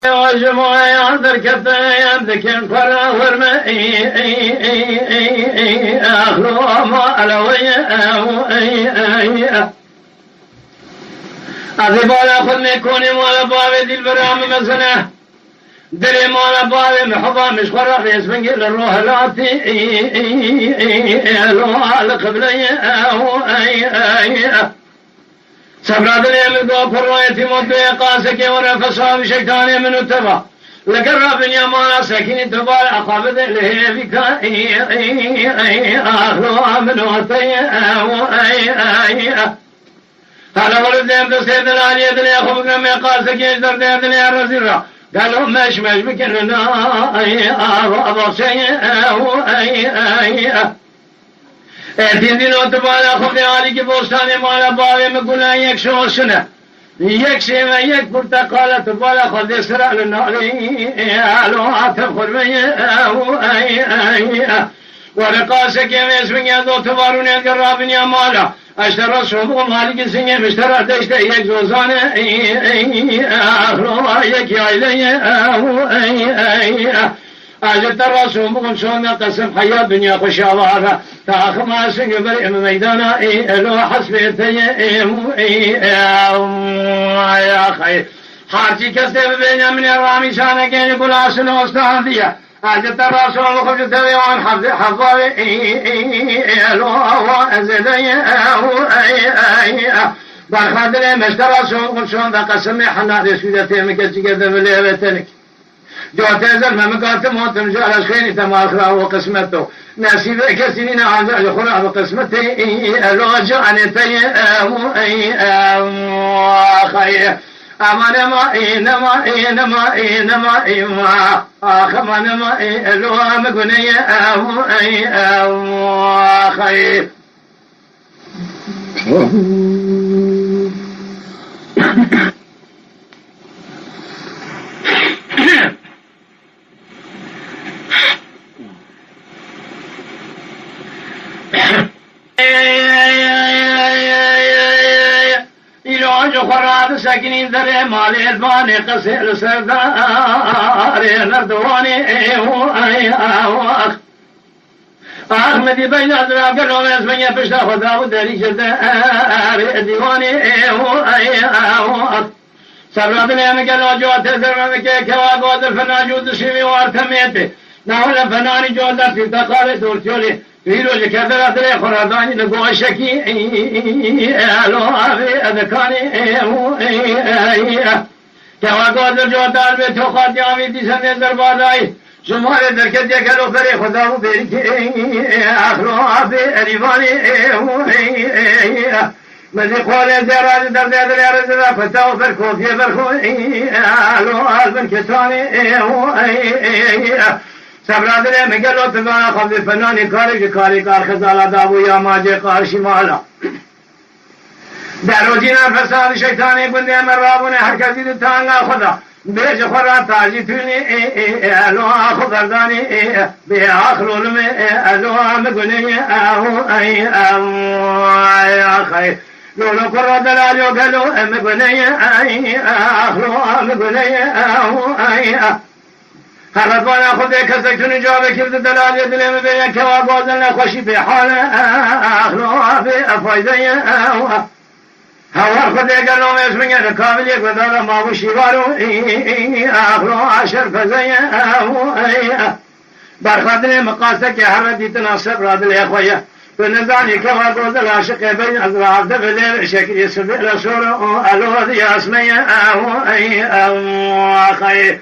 جمعه در کتایم دکن فرا ورمه اخلو ما علوی از بالا خود میکنیم والا باب دل برام مثلا دل مالا باب محبا مشخورا ریس بنگل روح لاتی روح القبلی سبراد اليمن دو فروايتي مدوية قاسك ورفصها بشيطان من التبع لقرب يا مانا سكين تبال أقابد له بك أخلوها من وطي هذا ولدين بسيد العالية دلي أخبك من قاسك يجدر دين دلي الرزيرة قالوا مش بكرنا أبو شيء دین و تبالا خود عالی که بوستان مالا باوی مگولا یک شوشنه یک شیوه یک پرتقال تبالا خود سرال نالی علو عطف خرمی ورقاسه که میسمگه دو تبارونه قرابین یا مالا اشترا شبو مالی که سنگه مشترا دشته یک زوزانه اخلوها یک یایله أجد الرسول بكم شونا قسم حياة دنيا خشاوارا تاخ ما سنقبل إم ميدانا لو حسبيتي يا خير حارتي كستيب بين من الرامي شانك يقول أسن وستهدية أجد الرسول بكم جتويوان حفظاوي لو هو أزدي برخادر مشترى سوق شونا قسم حنا رسولتي مكتشي كده بليبتنك جوات ازل ممقات موتم جعل خيني تماخرا وقسمته ناسيب كسنين عزال خرا وقسمته الوجه عن خير أمان ما آخمان ما الوام قني خير إلوج خراب سكنين در مال البان قصير سردار نردواني أحمدي بين أدراك لو اسمي بشتا خدا ودري شدار ديواني سبراد اليمن قالوا جوات زرمك كوا قود الفناجود شيمي وارتميته ناول الفناني جودة في تقال دورتيولي فيلو لكذا تري خراداني لقوا شكي الو ابي اذكاني كوا قود الجودة بيتو خاديامي دي سنه درباداي شمال دركت يكلو فري خداو بيركي اخلو ابي ريواني مزي قولي زراج درد يدري رزا فتاو فركو في فركو الو البن كتاني سبراد لي مقلو تبانا خبز فناني كاري كار خزالا دابو يا ماجي قار شمالا دروجينا فساد شيطاني بندي من رابوني حركزي تانغا خدا بيش خورا تاجي توني الو اخو برداني بياخلو لمي الو مقني يا خير لولو كرة دلالو قالو مقني اخلو مقني هربانا خودی کسکتونی جواب کرد دلالی دلم بیان که وابازن خوشی به حال اخلاق افایده هوا خودی گلوم اسمه رکابلی قدر ماو شیوارو اخلاق عشر فزای برخادن مقاصد که هر دیت ناصر رادل خویا به نزانی که وابازن عاشق بین از رافده بلیر شکری سبیل رسول الو دی اسمه خیر